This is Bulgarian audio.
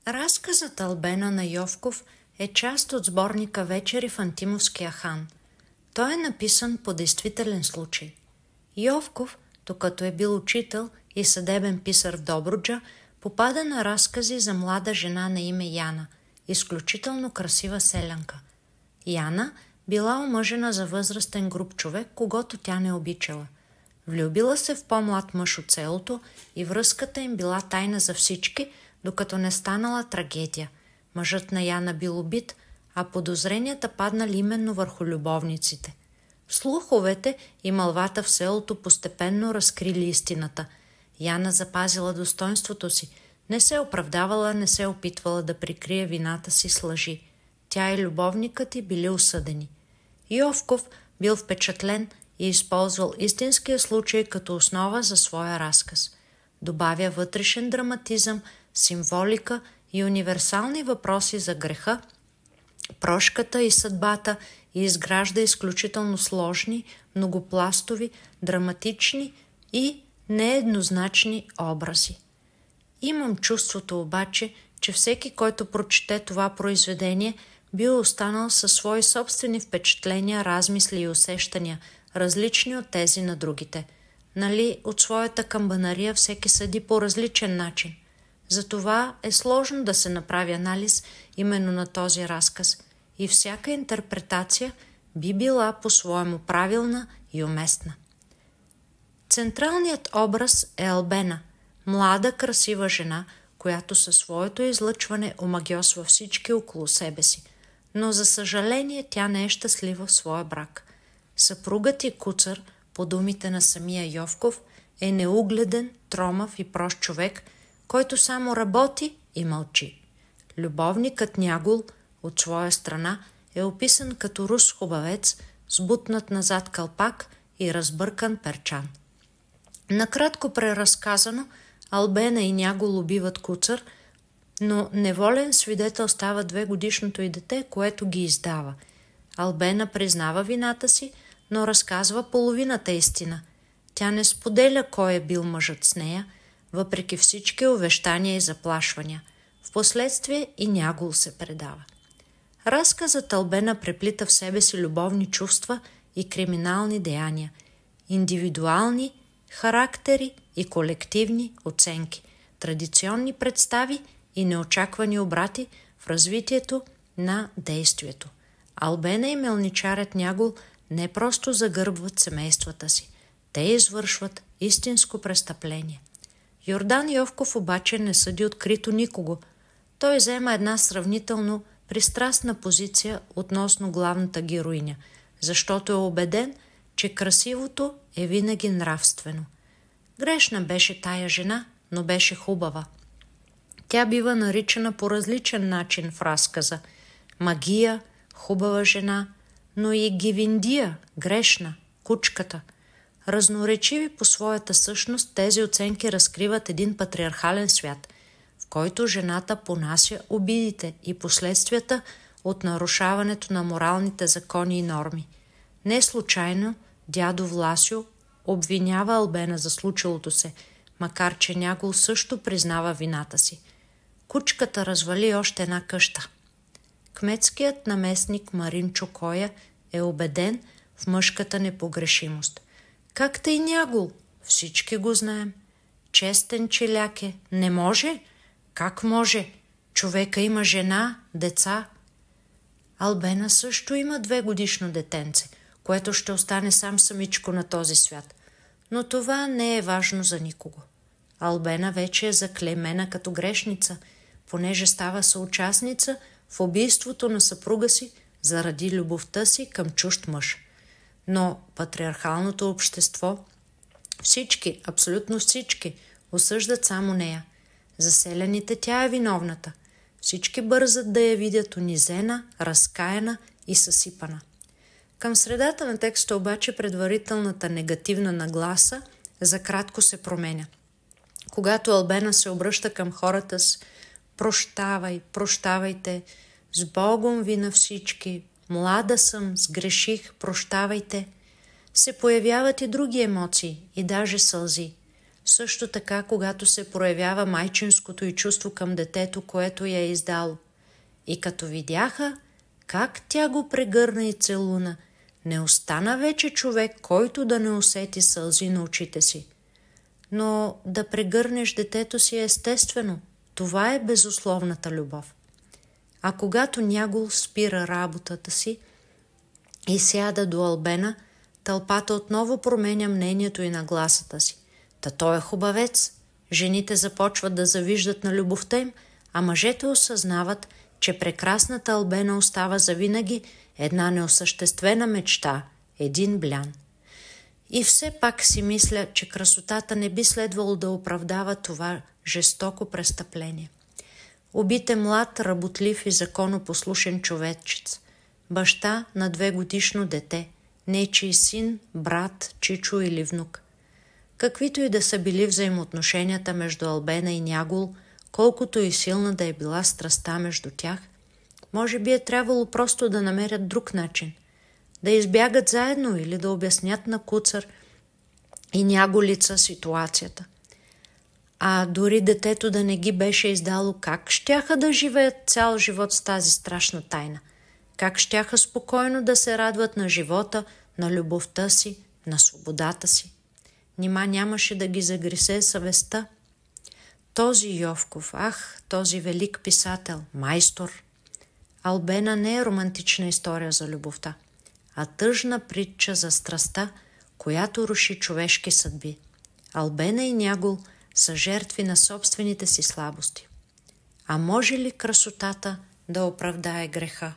Разказът Албена на Йовков е част от сборника Вечери в Антимовския хан. Той е написан по действителен случай. Йовков, докато е бил учител и съдебен писар в Добруджа, попада на разкази за млада жена на име Яна, изключително красива селянка. Яна била омъжена за възрастен груб човек, когото тя не обичала. Влюбила се в по-млад мъж от селото и връзката им била тайна за всички, докато не станала трагедия. Мъжът на Яна бил убит, а подозренията паднали именно върху любовниците. Слуховете и мълвата в селото постепенно разкрили истината. Яна запазила достоинството си, не се оправдавала, не се опитвала да прикрие вината си с лъжи. Тя и любовникът й били осъдени. Йовков бил впечатлен и използвал истинския случай като основа за своя разказ. Добавя вътрешен драматизъм, символика и универсални въпроси за греха, прошката и съдбата и изгражда изключително сложни, многопластови, драматични и нееднозначни образи. Имам чувството обаче, че всеки, който прочете това произведение, бил останал със свои собствени впечатления, размисли и усещания, различни от тези на другите. Нали, от своята камбанария всеки съди по различен начин. Затова е сложно да се направи анализ именно на този разказ и всяка интерпретация би била по-своему правилна и уместна. Централният образ е Албена, млада красива жена, която със своето излъчване омагьосва всички около себе си, но за съжаление тя не е щастлива в своя брак. Съпругът и Куцър, по думите на самия Йовков, е неугледен, тромав и прост човек, който само работи и мълчи. Любовникът Нягул, от своя страна, е описан като рус хубавец, сбутнат назад кълпак и разбъркан перчан. Накратко преразказано, Албена и Нягул убиват Куцър, но неволен свидетел става 2-годишното й дете, което ги издава. Албена признава вината си, но разказва половината истина. Тя не споделя кой е бил мъжът с нея, въпреки всички увещания и заплашвания. Впоследствие и Нягул се предава. Разказът Албена преплита в себе си любовни чувства и криминални деяния, индивидуални характери и колективни оценки, традиционни представи и неочаквани обрати в развитието на действието. Албена и мелничарят Нягул не просто загърбват семействата си, те извършват истинско престъпление. Йордан Йовков обаче не съди открито никого. Той взема една сравнително пристрастна позиция относно главната героиня, защото е убеден, че красивото е винаги нравствено. Грешна беше тая жена, но беше хубава. Тя бива наричана по различен начин в разказа. Магия, хубава жена, но и Гивиндия, грешна, кучката. Разноречиви по своята същност, тези оценки разкриват един патриархален свят, в който жената понася обидите и последствията от нарушаването на моралните закони и норми. Не случайно дядо Власио обвинява Албена за случилото се, макар че Нягул също признава вината си. Кучката развали още една къща. Кметският наместник Марин Чокоя е убеден в мъжката непогрешимост. Както и Нягул, всички го знаем. Честен челяк е. Не може? Как може? Човека има жена, деца. Албена също има 2-годишно детенце, което ще остане сам самичко на този свят. Но това не е важно за никого. Албена вече е заклеймена като грешница, понеже става съучастница в убийството на съпруга си заради любовта си към чужд мъж. Но патриархалното общество, всички, абсолютно всички, осъждат само нея. За селяните тя е виновната. Всички бързат да я видят унизена, разкаяна и съсипана. Към средата на текста обаче предварителната негативна нагласа за кратко се променя. Когато Албена се обръща към хората с «Прощавай, прощавайте, с Богом ви на всички, млада съм, сгреших, прощавайте», се появяват и други емоции и даже сълзи. Също така, когато се проявява майчинското и чувство към детето, което я е издало. И като видяха как тя го прегърна и целуна, не остана вече човек, който да не усети сълзи на очите си. Но да прегърнеш детето си е естествено. Това е безусловната любов. А когато Нягул спира работата си и сяда до Албена, тълпата отново променя мнението и нагласата си. Та той е хубавец. Жените започват да завиждат на любовта им, а мъжете осъзнават, че прекрасната Албена остава завинаги една неосъществена мечта, един блян. И все пак си мисля, че красотата не би следвало да оправдава това жестоко престъпление. Убит е млад, работлив и законопослушен човечец, баща на 2-годишно дете, нечий син, брат, чичо или внук. Каквито и да са били взаимоотношенията между Албена и Нягул, колкото и силна да е била страстта между тях, може би е трябвало просто да намерят друг начин, да избягат заедно или да обяснят на Куцар и Нягулица ситуацията. А дори детето да не ги беше издало, как щяха да живеят цял живот с тази страшна тайна? Как щяха спокойно да се радват на живота, на любовта си, на свободата си? Нима нямаше да ги загрисе съвестта? Този Йовков, този велик писател, майстор. Албена не е романтична история за любовта, а тъжна притча за страстта, която руши човешки съдби. Албена и Нягул са жертви на собствените си слабости. А може ли красотата да оправдае греха?